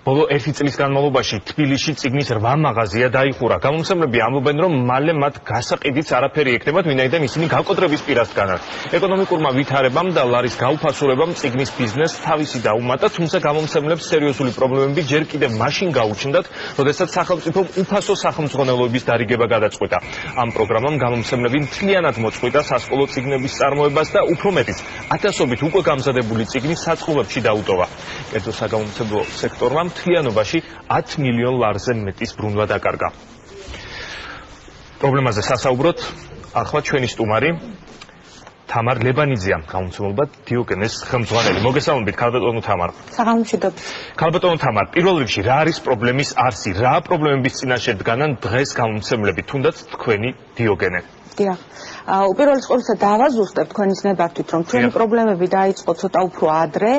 ბოლო 1 წლის განმავლობაში თბილისში წიგნის 8 მაღაზია დაიხურა. გამომცემლები ამბობენ, რომ მალე მათ გასაყიდიც არაფერი ექნებათ, ვინაიდან ისინი გავკოდრების პირას დგანან. ეკონომიკურმა ვითარებამ და ლარის გაუფასურებამ წიგნის ბიზნესს თავისი დაუმატა, თუმცა გამომცემლებს სერიოზული პრობლემები ჯერ კიდევ მაშინ გაუჩნდათ, როდესაც სახელმწიფომ უფასო სახელმძღვანელოების დარიგება გადაწყვიტა. ამ პროგრამამ გამომცემლები მთლიანად მოწყვიტა სასკოლო წიგნების წარმოებას და უფრო მეტიც, ათასობით უკვე გამზადებული წიგნი საწყობებში დაუტოვა. კერძო საგამომცემლო სექტორმა მთლიანობაში 10 მილიონ ლარზე მეტის ბრუნვა დაკარგა. პრობლემაზე სასაუბროთ ახლა ჩვენი სტუმარი თამარ ლებანიძეა, გამომცემლობა დიოგენეს ხელმძღვანელი. მოგესალმებით, ქალბატონო თამარ. საღამომშვიდობ. ქალბატონო თამარ, პირველ რიგში რა არის პრობლემის არსი? რა პრობლემების წინაშე დგანან დღეს გამომცემლები, თუნდაც თქვენი დიოგენე? დიახ. უპირველეს ყოვლისა დავაზუსტებ თქვენის ნებართვით, რომ ჩვენი პრობლემები დაიწყო ცოტა უფრო ადრე,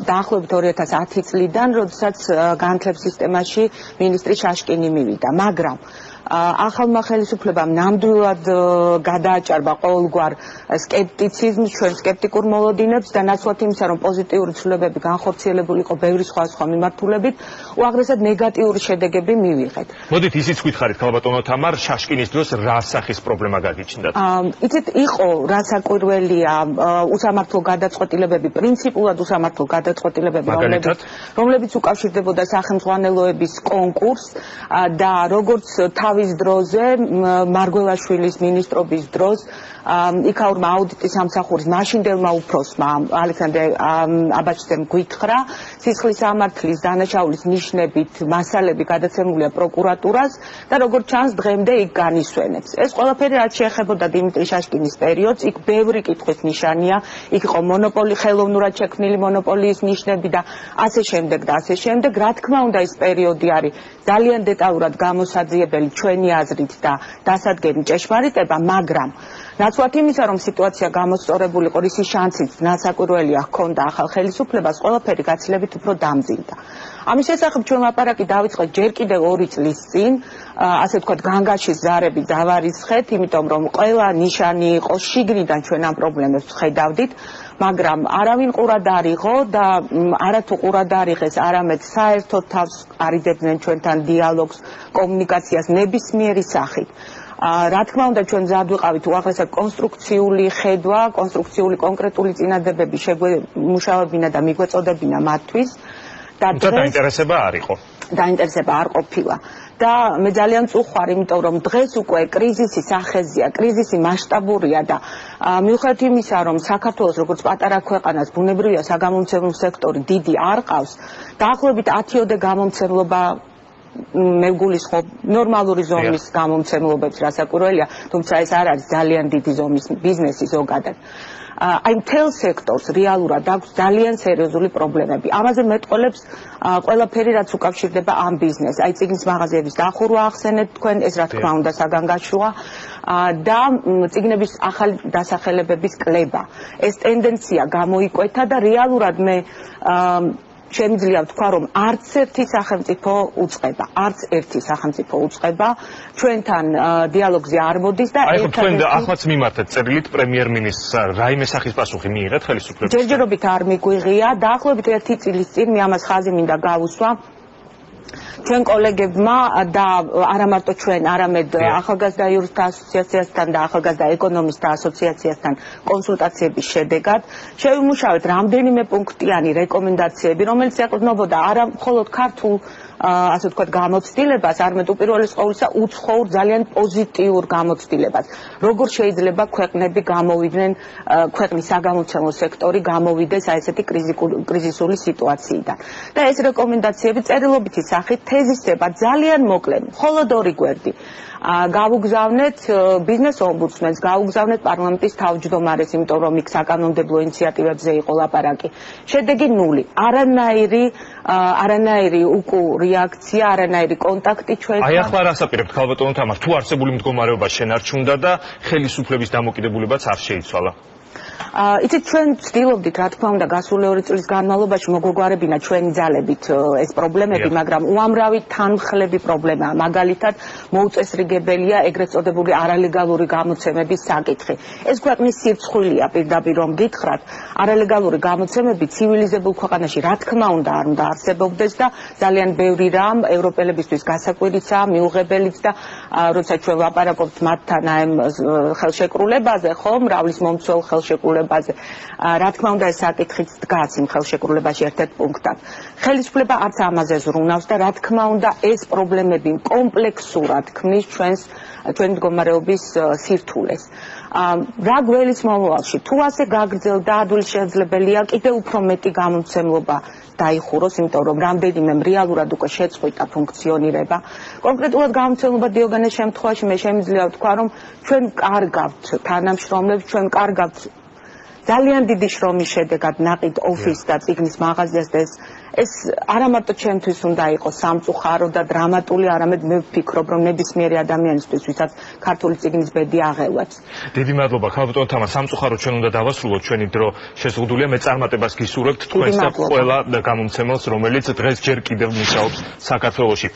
დაახლოებით 2010 წლიდან, როდესაც განათლების სისტემაში მინისტრი შაშკინი მივიდა, მაგრამ ახალმა ხელისუფლებამ ნამდვილად გადააჭარბა ყოველგვარ სკეპტიციზმს, ჩვენ სკეპტიკურ მოლოდინებს და ნაცვლად იმისა, რომ პოზიტიური ცვლილებები განხორციელებული იყო ბევრი სხვა მიმართულებით, უაღრესად ნეგატიური შედეგები მივიღეთ. მოდით ისიც გითხარით, ქალბატონო თამარ, შაშკინის დროს რა სახის პრობლემა გაგიჩნდათ? იცით, იყო რასაკვირველია უსამართლო გადაწყვეტილებები, პრინციპულად უსამართლო გადაწყვეტილებები, რომლებიც უკავშირდებოდა სახელმძღვანელოების კონკურსს და როგორც თავის დროზე მარგველაშვილის მინისტრობის დროს იქაურმა აუდიტის სამსახურის მაშინდელმა უფროსმა ალექსანდრე აბაჩძემ გვითხრა, სისხლის სამართლის დანაშაულის ნიშნებით მასალები გადაცემულია პროკურატურას და როგორც ჩანს დღემდე იქ განისვენებს. ეს ყველაფერი რაც შეეხებოდა დიმიტრი შაშკინის პერიოდს, იქ ბევრი კითხვის ნიშანია, იქ იყო მონოპოლი, ხელოვნურად შექმნილი მონოპოლიის ნიშნები და ასე შემდეგ და ასე შემდეგ. რა თქმა უნდა, ეს პერიოდი არის ძალიან დეტალურად გამოსაძიებელი ჩვენი აზრით და დასადგენი ჭეშმარიტება, მაგრამ ნაცვლად იმისა, რომ სიტუაცია გამოსწორებულიყო, რის შანსიც ნასაკვირველია ჰქონდა ახალ ხელისუფლებას, ყველაფერი გაცილებით უფრო დამძიმდა. ამის შესახებ ჩვენ ლაპარაკი დავიწყეთ ჯერ კიდევ 2 წლის წინ, ასე ვთქვათ, განგაშის ზარები დავარიცხეთ, იმიტომ რომ ყველა ნიშანი იყო შიგნიდან ჩვენ ამ პრობლემებს ხედავდით, მაგრამ არავინ ყურად არ იყო და არათუ ყურად არ იღეს, არამედ საერთოდ თავს არიდებდნენ ჩვენთან დიალოგს, კომუნიკაციას ნებისმიერი სახით. რა თქმა უნდა, ჩვენ მზად ვიყავით უაღრესად კონსტრუქციული ხედვა, კონსტრუქციული კონკრეტული წინადადებები შეგვემუშავებინა და მიგვეწოდებინა მათთვის. დაინტერესება არ იყო. დაინტერესება არ ყოფილა. და მე ძალიან წუხარ, იმიტომ რომ დღეს უკვე კრიზისი სახეზია, კრიზისი მასშტაბურია და მიუხედავად იმისა, რომ საქართველოს როგორც პატარა ქვეყანას ბუნებრივია საგამომცემლო სექტორი დიდი არ ყავს, დაახლოებით 10-ოდე გამომცემლობა მე ვგულისხმობ ნორმალური ზომის გამომცემლობებს, რასაკვირველია, თუმცა ეს არ არის ძალიან დიდი ზომის ბიზნესი ზოგადად. აი მთელ სექტორს რეალურად აქვს ძალიან სერიოზული პრობლემები. ამაზე მეტყოლებს ყველაფერი, რაც უკავშირდება ამ ბიზნესს. აი წიგნის მაღაზიების დახურვა ახსენეთ თქვენ, ეს რა თქმა უნდა საგანგაშოა და წიგნების ახალი დასახელებების კლება. ეს ტენდენცია გამოიკვეთა და რეალურად მე შემიძლია ვთქვა, რომ არც ერთი სახელმწიფო უწყება, ჩვენთან დიალოგზე არ მოდის და თქვენ ახლაც მიმართეთ წერილით პრემიერ-მინისტრს, რაიმე სახის პასუხი მიიღეთ ხელისუფლებას? ჯერჯერობით არ მიგვიღია, დაახლოებით 1 წლის წინ მე ამას ხაზი მინდა გავუსვა. ჩვენ კოლეგებმა და არა მარტო ჩვენ, არამედ ახალგაზრდა იურისტთა ასოციაციასთან და ახალგაზრდა ეკონომისტთა ასოციაციასთან კონსულტაციების შედეგად შევიმუშავეთ რამდენიმე პუნქტიანი რეკომენდაციები, რომელიც ეყრდნობოდა არა მხოლოდ ქართულ ასე ვთქვათ გამოცდილებას, არამედ უპირველეს ყოვლისა უცხოურ ძალიან პოზიტიურ გამოცდილებას. როგორ შეიძლება ქვეყნები გამოვიდნენ, ქვეყნის საგამომცემლო სექტორი გამოვიდეს აი ესეთი კრიზისული სიტუაციიდან. და ეს რეკომენდაციები წერილობითი სახით თეზისება ძალიან მოკლე, მხოლოდ 2 გვერდი. გავუგზავნეთ ბიზნეს ომბუდსმენს, გავუგზავნეთ პარლამენტის თავმჯდომარეს, იმიტომ რომ იქ საკანონმდებლო ინიციატივებზე იყო ლაპარაკი. შედეგი ნული. არანაირი რეაქცია, არანაირი კონტაქტი ჩვენთან. აი ახლა რას აპირებთ, ქალბატონო თამარ, თუ არსებული მდგომარეობა შენარჩუნდა და ხელისუფლების დამოკიდებულებაც არ შეიცვალა? იცით ჩვენ ვცდილობდით რა თქმა უნდა გასული 2 წლის განმავლობაში მოგვეგვარებინა ჩვენი ძალებით ეს პრობლემები, მაგრამ უამრავი თანმხლები პრობლემაა. მაგალითად, მოუწესრიგებელია ეგრეთ წოდებული არალეგალური გამოცემების საკითხი. ეს ქვეყნის სირცხვილია პირდაპირ რომ გითხრათ, არალეგალური გამოცემები ცივილიზებულ ქვეყანაში რა თქმა უნდა არ უნდა არსებობდეს და ძალიან ბევრი რამ ევროპელებისთვის გასაკვირიცაა, მიუღებელიც და როცა ჩვენ ვაპარაკობთ მათთან აი ხელშეკრულებაზე, ხო, მრავლის მომცველ ხელშეკრულებაზე, რა თქმა უნდა ეს საკითხიც დგას იმ ხელშეკრულებაში ერთ-ერთ პუნქტად. ხელისუფლება არც ამაზე ზრუნავს და რა თქმა უნდა ეს პრობლემები კომპლექსურად ქმნის ჩვენი მდგომარეობის სირთულეს. რა გველის მომავალში თუ ასე გაგრძელდა ადვილი შესაძლებელია კიდევ უფრო მეტი გამომცემლობა დაიხუროს, იმიტომ რომ რამდენიმე რეალურად უკვე შეწყვიტა ფუნქციონირება. კონკრეტულად გამომცემლობა დიოგენეს შემთხვევაში მე შემიძლია ვთქვა, რომ ჩვენ კარგავთ თანამშრომლებს, ჩვენ კარგავთ ძალიან დიდი შრომის შედეგად ნაყიდ ოფისს და წიგნის მაღაზიას და ეს არა მარტო ჩემთვის უნდა იყოს სამწუხარო და დრამატული, არამედ მე ვფიქრობ, რომ ნებისმიერი ადამიანისთვის, ვისაც ქართული წიგნის ბედი აღელვებს. დიდი მადლობა, ქალბატონ თამარ, სამწუხაროდ ჩვენ უნდა დავასრულოთ, ჩვენი დრო შეზღუდულია, მე წარმატებას გისურვებთ თქვენს და ყველა გამომცემელს, რომელიც დღეს ჯერ კიდევ მუშაობს საქართველოში.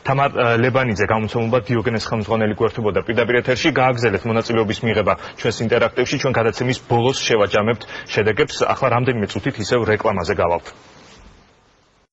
თამარ ლებანიძე, გამომცემლობა დიოგენეს ხელმძღვანელი გვერდებოდა პირდაპირ ეთერში, გააგრძელეთ მონაწილეობის მიღება ჩვენს ინტერაქტივში, ჩვენ გადაცემის ბოლოს შევაჯამებთ შედეგებს, ახლა რამდენიმე წუთით ისევ რეკლამაზე გავალთ.